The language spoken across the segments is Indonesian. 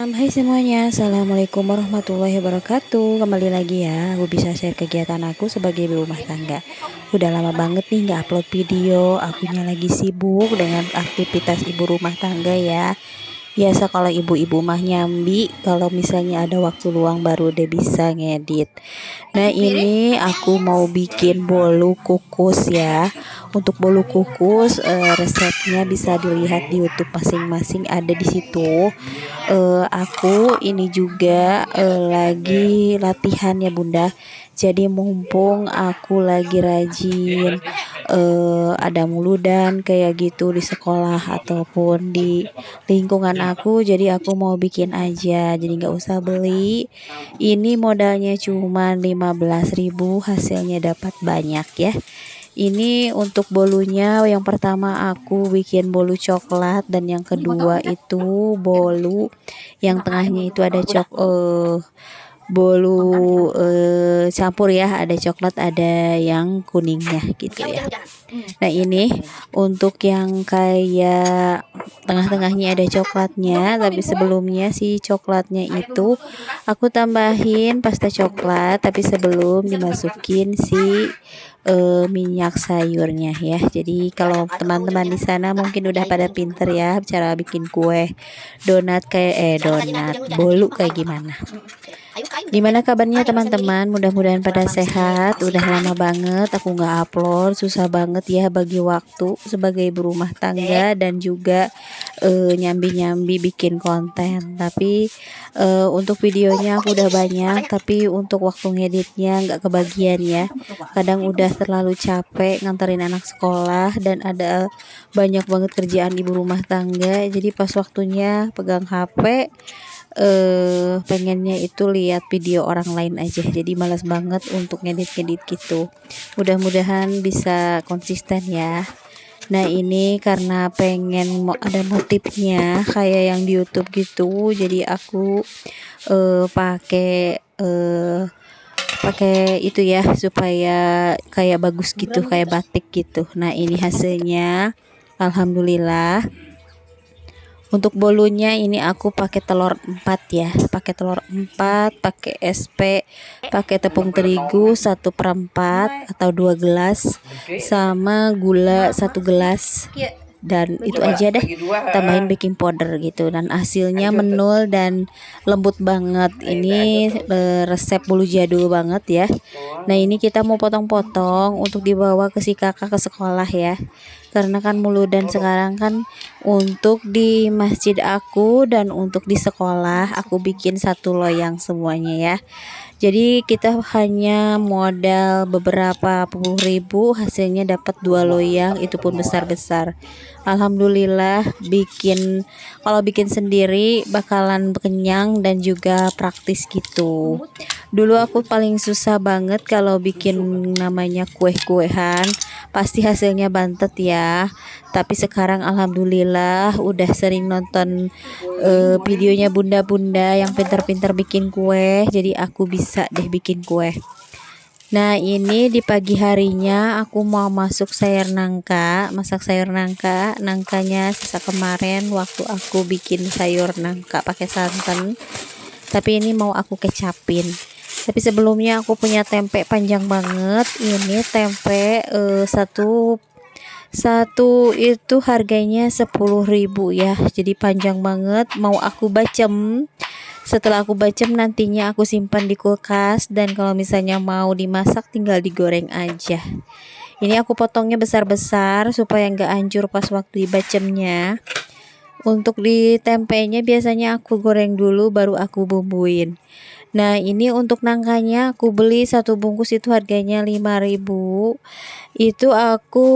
Hai semuanya, Assalamualaikum warahmatullahi wabarakatuh. Kembali lagi ya, aku bisa share kegiatan aku sebagai ibu rumah tangga. Udah lama banget nih nggak upload video, akunya lagi sibuk dengan aktivitas ibu rumah tangga ya. Biasa kalau ibu-ibu mah nyambi, kalau misalnya ada waktu luang baru deh bisa ngedit. Nah ini aku mau bikin bolu kukus ya. Untuk bolu kukus resepnya bisa dilihat di YouTube masing-masing ada di situ. Aku ini juga lagi latihan ya Bunda. Jadi mumpung aku lagi rajin ada muludan kayak gitu di sekolah ataupun di lingkungan aku, jadi aku mau bikin aja. Jadi nggak usah beli. Ini modalnya cuma 15.000, hasilnya dapat banyak ya. Ini untuk bolunya, yang pertama aku bikin bolu coklat dan yang kedua itu bolu yang tengahnya itu ada bolu campur ya, ada coklat ada yang kuningnya gitu ya. Nah ini untuk yang kayak tengah-tengahnya ada coklatnya, tapi sebelumnya si coklatnya itu aku tambahin pasta coklat, tapi sebelum dimasukin si minyak sayurnya ya. Jadi kalau teman-teman di sana mungkin udah pada pinter ya cara bikin kue donat kayak donat bolu kayak gimana. Gimana kabarnya teman-teman? Mudah-mudahan pada sehat. Udah lama banget aku nggak upload, susah banget ya bagi waktu sebagai ibu rumah tangga dan juga nyambi-nyambi bikin konten. Tapi untuk videonya aku udah banyak, tapi untuk waktu ngeditnya nggak kebagian ya. Kadang udah terlalu capek nganterin anak sekolah dan ada banyak banget kerjaan ibu rumah tangga. Jadi pas waktunya pegang HP pengennya itu lihat video orang lain aja, jadi malas banget untuk ngedit-ngedit gitu. Mudah-mudahan bisa konsisten ya. Nah ini karena pengen mau ada motifnya kayak yang di YouTube gitu, jadi aku pakai itu ya supaya kayak bagus gitu, kayak batik gitu. Nah ini hasilnya alhamdulillah. Untuk bolunya ini aku pakai telur 4 ya, pakai telur 4, pakai SP, pakai tepung terigu 1/4 atau 2 gelas, sama gula 1 gelas. Dan itu aja deh, tambahin baking powder gitu, dan hasilnya menul dan lembut banget. Ini resep bolu jadul banget ya. Nah ini kita mau potong-potong untuk dibawa ke si kakak ke sekolah ya, karena kan muludan sekarang kan. Untuk di masjid aku dan untuk di sekolah aku bikin satu loyang semuanya ya. Jadi kita hanya modal beberapa puluh ribu, hasilnya dapat 2 loyang, itu pun besar-besar. Alhamdulillah kalau bikin sendiri bakalan kenyang dan juga praktis gitu. Dulu aku paling susah banget kalau bikin namanya kue-kuehan, pasti hasilnya bantet ya. Tapi sekarang alhamdulillah udah sering nonton videonya bunda-bunda yang pintar-pintar bikin kue, jadi aku bisa deh bikin kue. Nah ini di pagi harinya aku mau masak sayur nangka. Nangkanya sisa kemarin waktu aku bikin sayur nangka pakai santan, tapi ini mau aku kecapin. Tapi sebelumnya aku punya tempe panjang banget. Ini tempe satu itu harganya 10.000 ya, jadi panjang banget. Mau aku bacem, setelah aku bacem nantinya aku simpan di kulkas, dan kalau misalnya mau dimasak tinggal digoreng aja. Ini aku potongnya besar-besar supaya nggak hancur pas waktu dibacemnya. Untuk di tempenya biasanya aku goreng dulu baru aku bumbuin. Nah ini untuk nangkanya aku beli satu bungkus itu harganya 5.000. Itu aku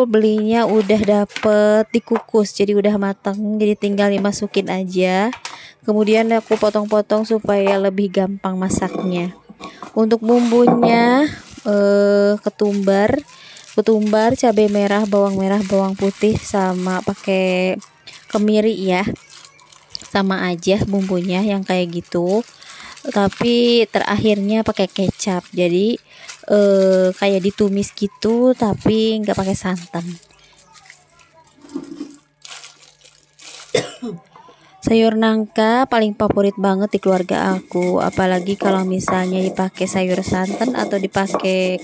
belinya udah dapet dikukus, jadi udah matang, jadi tinggal dimasukin aja. Kemudian aku potong-potong supaya lebih gampang masaknya. Untuk bumbunya ketumbar, cabai merah, bawang putih, sama pakai kemiri ya. Sama aja bumbunya yang kayak gitu, tapi terakhirnya pakai kecap, jadi kayak ditumis gitu tapi nggak pakai santan. Sayur nangka paling favorit banget di keluarga aku, apalagi kalau misalnya dipakai sayur santan atau pakai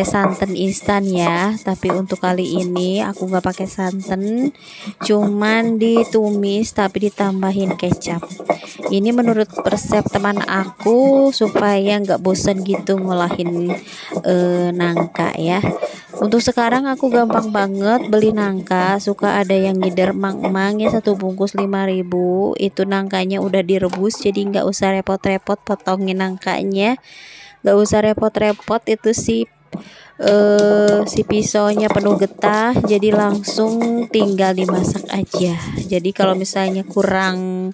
santan instan ya. Tapi untuk kali ini aku nggak pakai santan, cuman ditumis tapi ditambahin kecap. Ini menurut resep teman aku supaya nggak bosan gitu ngolahin nangka ya. Untuk sekarang aku gampang banget beli nangka, suka ada yang ngider mang-mang ya, satu bungkus 5.000. Itu nangkanya udah direbus, jadi nggak usah repot-repot potongin nangkanya, nggak usah repot-repot itu si pisaunya penuh getah, jadi langsung tinggal dimasak aja. Jadi kalau misalnya kurang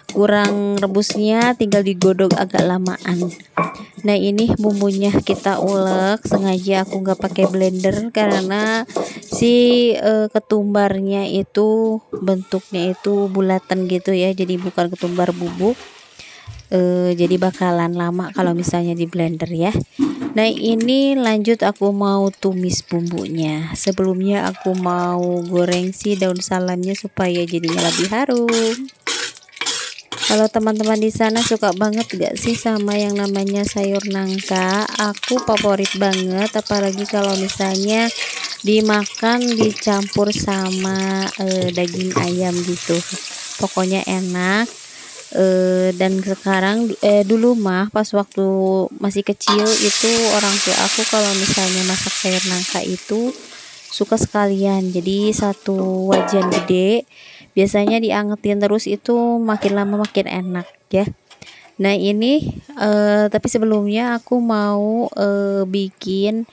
kurang rebusnya tinggal digodok agak lamaan. Nah ini bumbunya kita ulek, sengaja aku nggak pakai blender karena si ketumbarnya itu bentuknya itu bulatan gitu ya, jadi bukan ketumbar bubuk. Jadi bakalan lama kalau misalnya di blender ya. Nah ini lanjut aku mau tumis bumbunya. Sebelumnya aku mau goreng si daun salamnya supaya jadinya lebih harum. Kalau teman-teman di sana suka banget gak sih sama yang namanya sayur nangka? Aku favorit banget, apalagi kalau misalnya dimakan dicampur sama daging ayam gitu. Pokoknya enak. Dan sekarang dulu mah pas waktu masih kecil itu orang tua aku kalau misalnya masak sayur nangka itu suka sekalian, jadi satu wajan gede biasanya diangetin terus, itu makin lama makin enak ya. Nah ini tapi sebelumnya aku mau bikin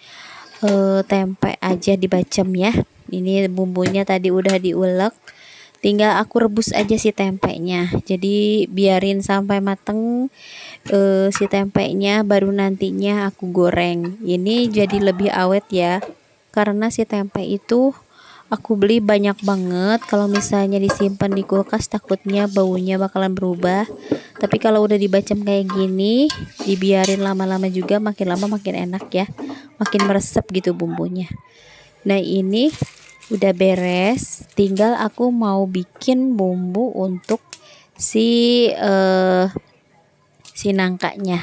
tempe aja dibacem ya. Ini bumbunya tadi udah diulek, tinggal aku rebus aja si tempenya, jadi biarin sampai mateng si tempenya, baru nantinya aku goreng. Ini jadi lebih awet ya, karena si tempe itu aku beli banyak banget. Kalau misalnya disimpan di kulkas takutnya baunya bakalan berubah, tapi kalau udah dibacem kayak gini dibiarin lama-lama juga, makin lama makin enak ya, makin meresep gitu bumbunya. Nah ini udah beres, tinggal aku mau bikin bumbu untuk si si nangkanya.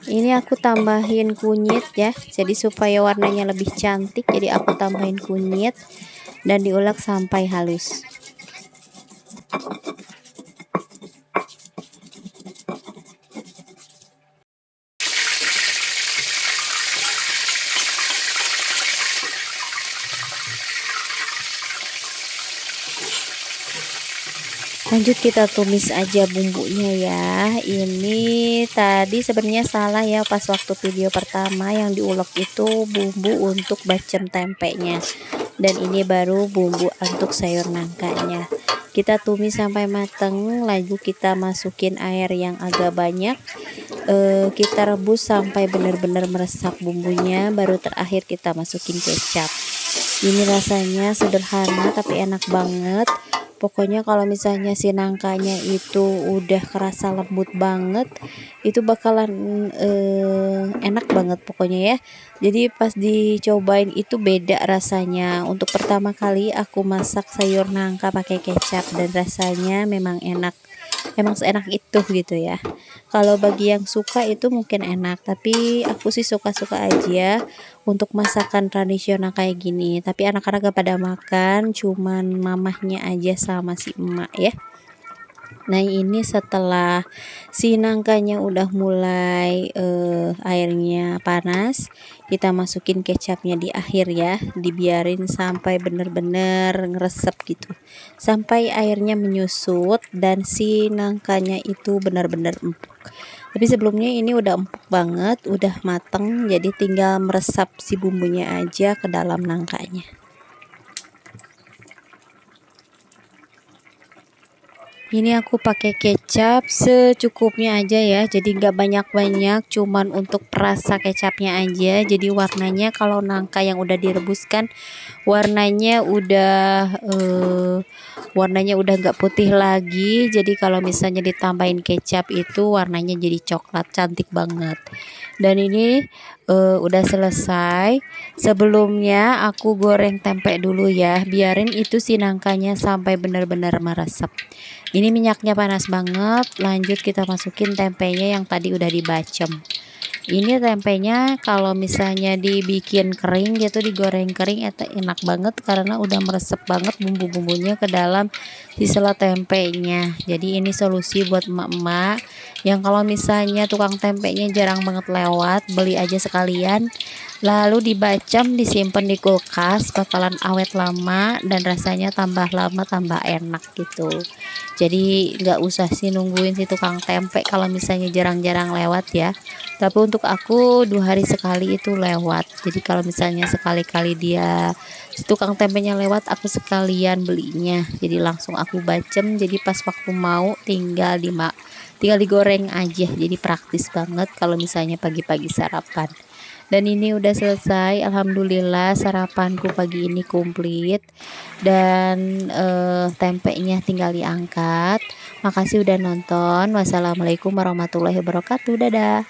Ini aku tambahin kunyit ya, jadi supaya warnanya lebih cantik, jadi aku tambahin kunyit dan diulek sampai halus. Lanjut kita tumis aja bumbunya ya. Ini tadi sebenarnya salah ya, pas waktu video pertama yang diulek itu bumbu untuk bacem tempenya, dan ini baru bumbu untuk sayur nangkanya. Kita tumis sampai mateng, lalu kita masukin air yang agak banyak. Kita rebus sampai benar-benar meresap bumbunya, baru terakhir kita masukin kecap. Ini rasanya sederhana tapi enak banget. Pokoknya kalau misalnya si nangkanya itu udah kerasa lembut banget, itu bakalan enak banget pokoknya ya. Jadi pas dicobain itu beda rasanya. Untuk pertama kali aku masak sayur nangka pakai kecap dan rasanya memang enak. Emang seenak itu gitu ya. Kalau bagi yang suka itu mungkin enak, tapi aku sih suka-suka aja untuk masakan tradisional kayak gini. Tapi anak-anak gak pada makan, cuman mamahnya aja sama si emak ya. Nah ini setelah si nangkanya udah mulai airnya panas, kita masukin kecapnya di akhir ya, dibiarin sampai bener-bener ngeresep gitu, sampai airnya menyusut dan si nangkanya itu benar-benar empuk. Tapi sebelumnya ini udah empuk banget, udah mateng, jadi tinggal meresap si bumbunya aja ke dalam nangkanya. Ini aku pakai kecap secukupnya aja ya, jadi nggak banyak-banyak, cuman untuk perasa kecapnya aja. Jadi warnanya kalau nangka yang udah direbuskan warnanya udah nggak putih lagi. Jadi kalau misalnya ditambahin kecap itu warnanya jadi coklat, cantik banget. Dan ini udah selesai. Sebelumnya aku goreng tempe dulu ya, biarin itu si nangkanya sampai benar-benar meresap. Ini minyaknya panas banget, lanjut kita masukin tempenya yang tadi udah dibacem. Ini tempenya kalau misalnya dibikin kering gitu, digoreng kering itu enak banget karena udah meresep banget bumbu-bumbunya ke dalam si sela tempenya. Jadi ini solusi buat emak-emak yang kalau misalnya tukang tempenya jarang banget lewat, beli aja sekalian. Lalu dibacem, disimpan di kulkas, bakalan awet lama dan rasanya tambah lama tambah enak gitu. Jadi nggak usah sih nungguin si tukang tempe kalau misalnya jarang-jarang lewat ya. Tapi untuk aku 2 hari sekali itu lewat. Jadi kalau misalnya sekali-kali dia si tukang tempenya lewat, aku sekalian belinya. Jadi langsung aku bacem. Jadi pas waktu mau tinggal digoreng aja. Jadi praktis banget kalau misalnya pagi-pagi sarapan. Dan ini udah selesai, alhamdulillah sarapanku pagi ini komplit. Dan tempenya tinggal diangkat. Makasih udah nonton. Wassalamualaikum warahmatullahi wabarakatuh. Dadah.